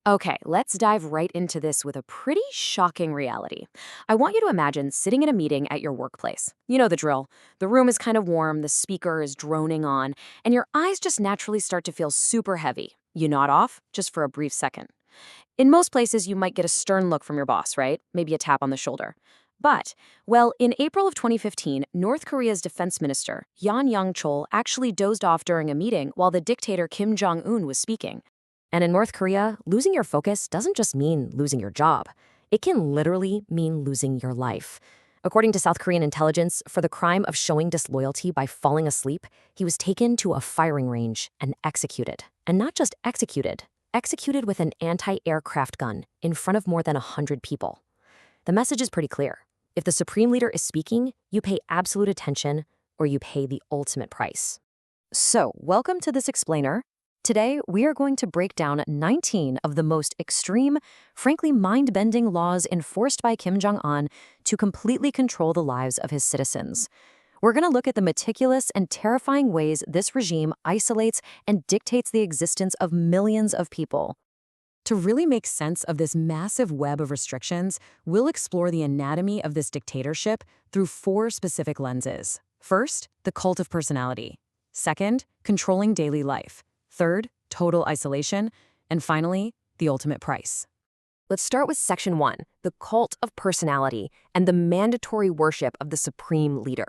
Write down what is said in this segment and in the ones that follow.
Okay, let's dive right into this with a pretty shocking reality. I want you to imagine sitting in a meeting at your workplace. You know the drill. The room is kind of warm, the speaker is droning on, and your eyes just naturally start to feel super heavy. You nod off, just for a brief second. In most places, you might get a stern look from your boss, right? Maybe a tap on the shoulder. But, well, in April of 2015, North Korea's defense minister, Young Chol, actually dozed off during a meeting while the dictator Kim Jong Un was speaking. And in North Korea, losing your focus doesn't just mean losing your job. It can literally mean losing your life. According to South Korean intelligence, for the crime of showing disloyalty by falling asleep, he was taken to a firing range and executed. And not just executed with an anti-aircraft gun in front of more than 100 people. The message is pretty clear. If the supreme leader is speaking, you pay absolute attention or you pay the ultimate price. So, welcome to this explainer. Today, we are going to break down 19 of the most extreme, frankly mind-bending laws enforced by Kim Jong Un to completely control the lives of his citizens. We're going to look at the meticulous and terrifying ways this regime isolates and dictates the existence of millions of people. To really make sense of this massive web of restrictions, we'll explore the anatomy of this dictatorship through four specific lenses. First, the cult of personality. Second, controlling daily life. Third, total isolation. And finally, the ultimate price. Let's start with Section 1, the cult of personality and the mandatory worship of the supreme leader.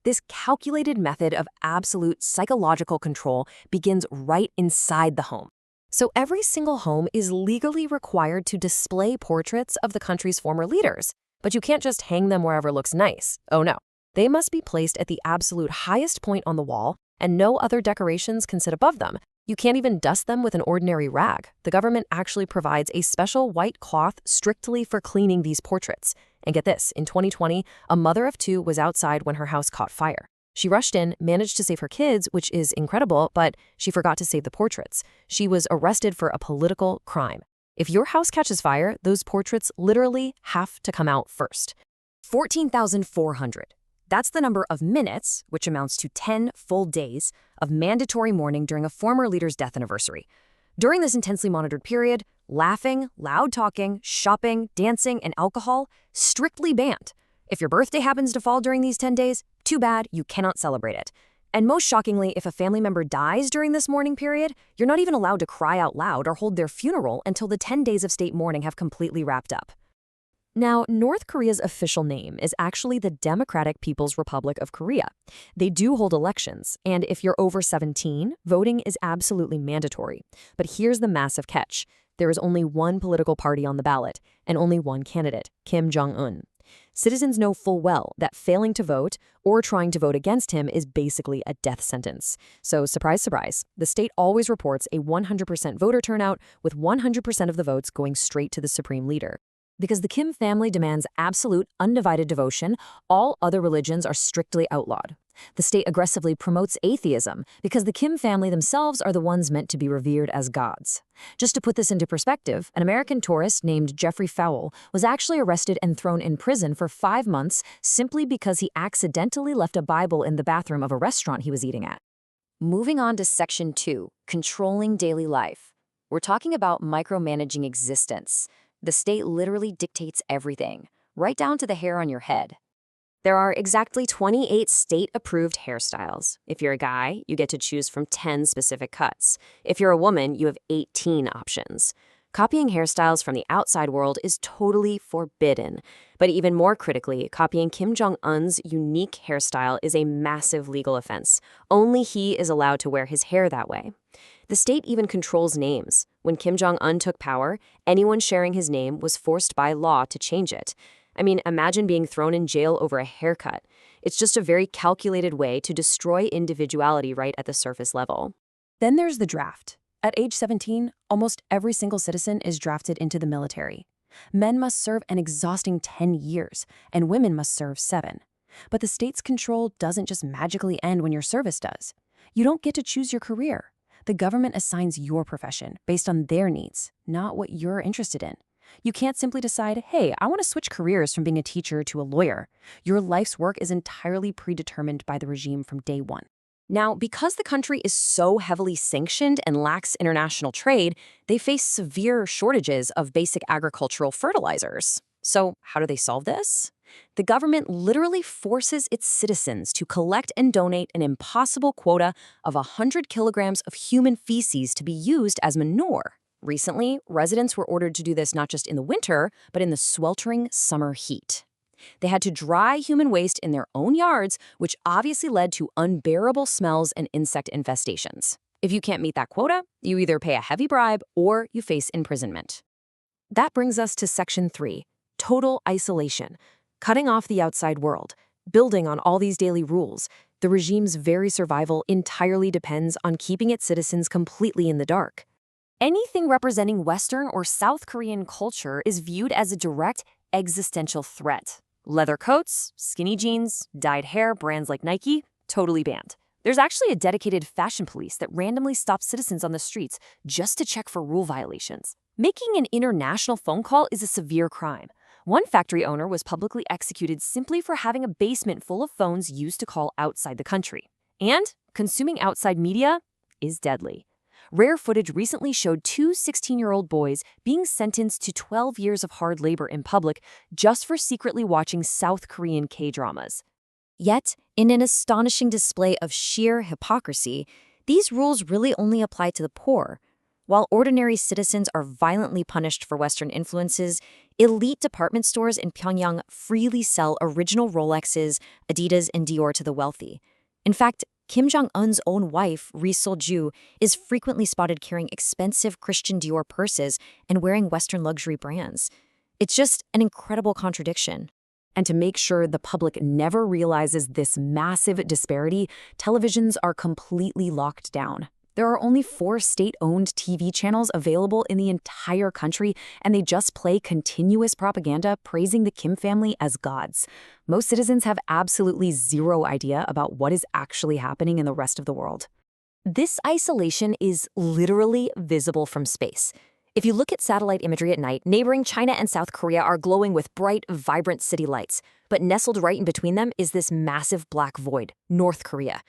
This calculated method of absolute psychological control begins right inside the home. So every single home is legally required to display portraits of the country's former leaders. But you can't just hang them wherever looks nice. Oh no. They must be placed at the absolute highest point on the wall, and no other decorations can sit above them. You can't even dust them with an ordinary rag. The government actually provides a special white cloth strictly for cleaning these portraits. And get this, in 2020, a mother of two was outside when her house caught fire. She rushed in, managed to save her kids, which is incredible, but she forgot to save the portraits. She was arrested for a political crime. If your house catches fire, those portraits literally have to come out first. 14,400. That's the number of minutes, which amounts to 10 full days, of mandatory mourning during a former leader's death anniversary. During this intensely monitored period, laughing, loud talking, shopping, dancing, and alcohol strictly banned. If your birthday happens to fall during these 10 days, too bad, you cannot celebrate it. And most shockingly, if a family member dies during this mourning period, you're not even allowed to cry out loud or hold their funeral until the 10 days of state mourning have completely wrapped up. Now, North Korea's official name is actually the Democratic People's Republic of Korea. They do hold elections, and if you're over 17, voting is absolutely mandatory. But here's the massive catch. There is only one political party on the ballot, and only one candidate, Kim Jong Un. Citizens know full well that failing to vote or trying to vote against him is basically a death sentence. So surprise, surprise, the state always reports a 100% voter turnout, with 100% of the votes going straight to the supreme leader. Because the Kim family demands absolute, undivided devotion, all other religions are strictly outlawed. The state aggressively promotes atheism because the Kim family themselves are the ones meant to be revered as gods. Just to put this into perspective, an American tourist named Jeffrey Fowle was actually arrested and thrown in prison for 5 months simply because he accidentally left a Bible in the bathroom of a restaurant he was eating at. Moving on to Section 2, controlling daily life. We're talking about micromanaging existence. The state literally dictates everything, right down to the hair on your head. There are exactly 28 state-approved hairstyles. If you're a guy, you get to choose from 10 specific cuts. If you're a woman, you have 18 options. Copying hairstyles from the outside world is totally forbidden. But even more critically, copying Kim Jong Un's unique hairstyle is a massive legal offense. Only he is allowed to wear his hair that way. The state even controls names. When Kim Jong Un took power, anyone sharing his name was forced by law to change it. I mean, imagine being thrown in jail over a haircut. It's just a very calculated way to destroy individuality right at the surface level. Then there's the draft. At age 17, almost every single citizen is drafted into the military. Men must serve an exhausting 10 years, and women must serve 7. But the state's control doesn't just magically end when your service does. You don't get to choose your career. The government assigns your profession based on their needs, not what you're interested in. You can't simply decide, hey, I want to switch careers from being a teacher to a lawyer. Your life's work is entirely predetermined by the regime from day one. Now, because the country is so heavily sanctioned and lacks international trade, they face severe shortages of basic agricultural fertilizers. So, how do they solve this? The government literally forces its citizens to collect and donate an impossible quota of 100 kilograms of human feces to be used as manure. Recently, residents were ordered to do this not just in the winter, but in the sweltering summer heat. They had to dry human waste in their own yards, which obviously led to unbearable smells and insect infestations. If you can't meet that quota, you either pay a heavy bribe or you face imprisonment. That brings us to Section 3, total isolation. Cutting off the outside world. Building on all these daily rules, the regime's very survival entirely depends on keeping its citizens completely in the dark. Anything representing Western or South Korean culture is viewed as a direct existential threat. Leather coats, skinny jeans, dyed hair, brands like Nike, totally banned. There's actually a dedicated fashion police that randomly stops citizens on the streets just to check for rule violations. Making an international phone call is a severe crime. One factory owner was publicly executed simply for having a basement full of phones used to call outside the country. And consuming outside media is deadly. Rare footage recently showed two 16-year-old boys being sentenced to 12 years of hard labor in public just for secretly watching South Korean K-dramas. Yet, in an astonishing display of sheer hypocrisy, these rules really only apply to the poor. While ordinary citizens are violently punished for Western influences, elite department stores in Pyongyang freely sell original Rolexes, Adidas, and Dior to the wealthy. In fact, Kim Jong Un's own wife, Ri Sol-ju, is frequently spotted carrying expensive Christian Dior purses and wearing Western luxury brands. It's just an incredible contradiction. And to make sure the public never realizes this massive disparity, televisions are completely locked down. There are only 4 state-owned TV channels available in the entire country, and they just play continuous propaganda praising the Kim family as gods. Most citizens have absolutely zero idea about what is actually happening in the rest of the world. This isolation is literally visible from space. If you look at satellite imagery at night, neighboring China and South Korea are glowing with bright, vibrant city lights. But nestled right in between them is this massive black void, North Korea.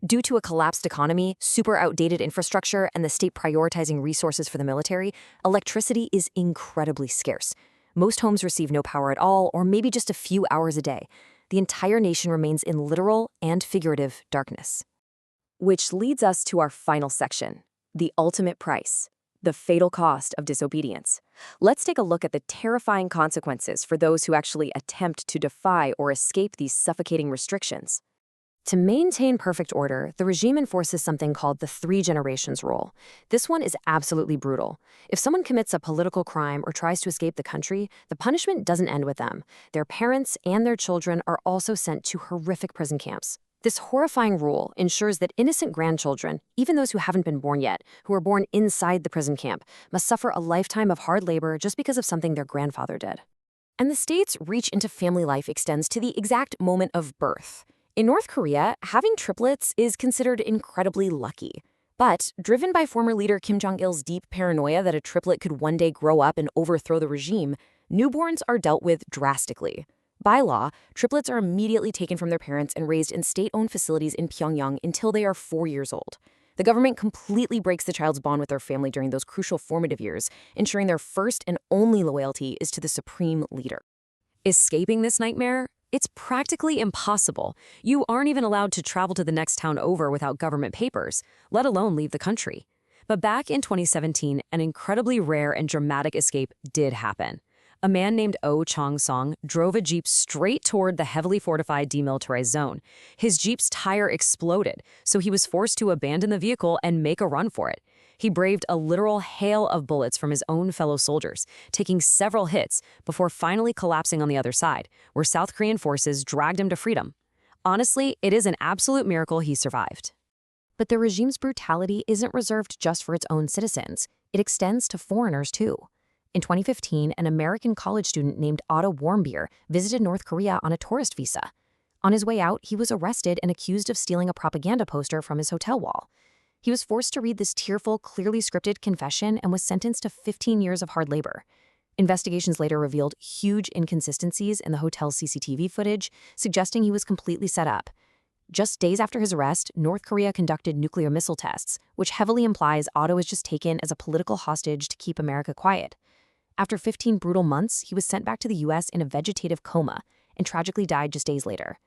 Due to a collapsed economy, super outdated infrastructure, and the state prioritizing resources for the military, electricity is incredibly scarce. Most homes receive no power at all, or maybe just a few hours a day. The entire nation remains in literal and figurative darkness. Which leads us to our final section, the ultimate price, the fatal cost of disobedience. Let's take a look at the terrifying consequences for those who actually attempt to defy or escape these suffocating restrictions. To maintain perfect order, the regime enforces something called the 3 generations rule. This one is absolutely brutal. If someone commits a political crime or tries to escape the country, the punishment doesn't end with them. Their parents and their children are also sent to horrific prison camps. This horrifying rule ensures that innocent grandchildren, even those who haven't been born yet, who are born inside the prison camp, must suffer a lifetime of hard labor just because of something their grandfather did. And the state's reach into family life extends to the exact moment of birth. In North Korea, having triplets is considered incredibly lucky. But, driven by former leader Kim Jong-il's deep paranoia that a triplet could one day grow up and overthrow the regime, newborns are dealt with drastically. By law, triplets are immediately taken from their parents and raised in state-owned facilities in Pyongyang until they are 4 years old. The government completely breaks the child's bond with their family during those crucial formative years, ensuring their first and only loyalty is to the supreme leader. Escaping this nightmare? It's practically impossible. You aren't even allowed to travel to the next town over without government papers, let alone leave the country. But back in 2017, an incredibly rare and dramatic escape did happen. A man named Oh Chong-song drove a Jeep straight toward the heavily fortified demilitarized zone. His Jeep's tire exploded, so he was forced to abandon the vehicle and make a run for it. He braved a literal hail of bullets from his own fellow soldiers, taking several hits before finally collapsing on the other side, where South Korean forces dragged him to freedom. Honestly, it is an absolute miracle he survived. But the regime's brutality isn't reserved just for its own citizens. It extends to foreigners, too. In 2015, an American college student named Otto Warmbier visited North Korea on a tourist visa. On his way out, he was arrested and accused of stealing a propaganda poster from his hotel wall. He was forced to read this tearful, clearly scripted confession and was sentenced to 15 years of hard labor. Investigations later revealed huge inconsistencies in the hotel's CCTV footage, suggesting he was completely set up. Just days after his arrest, North Korea conducted nuclear missile tests, which heavily implies Otto was just taken as a political hostage to keep America quiet. After 15 brutal months, he was sent back to the US in a vegetative coma and tragically died just days later.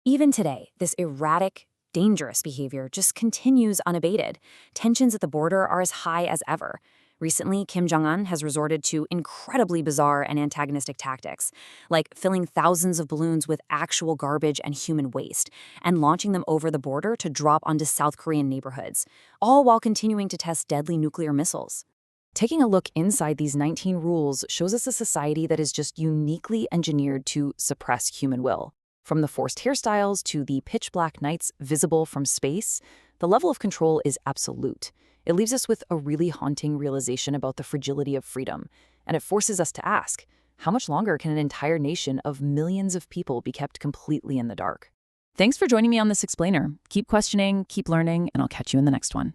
Even today, this erratic, dangerous behavior just continues unabated. Tensions at the border are as high as ever. Recently, Kim Jong Un has resorted to incredibly bizarre and antagonistic tactics, like filling thousands of balloons with actual garbage and human waste, and launching them over the border to drop onto South Korean neighborhoods, all while continuing to test deadly nuclear missiles. Taking a look inside these 19 rules shows us a society that is just uniquely engineered to suppress human will. From the forced hairstyles to the pitch-black nights visible from space, the level of control is absolute. It leaves us with a really haunting realization about the fragility of freedom, and it forces us to ask, how much longer can an entire nation of millions of people be kept completely in the dark? Thanks for joining me on this explainer. Keep questioning, keep learning, and I'll catch you in the next one.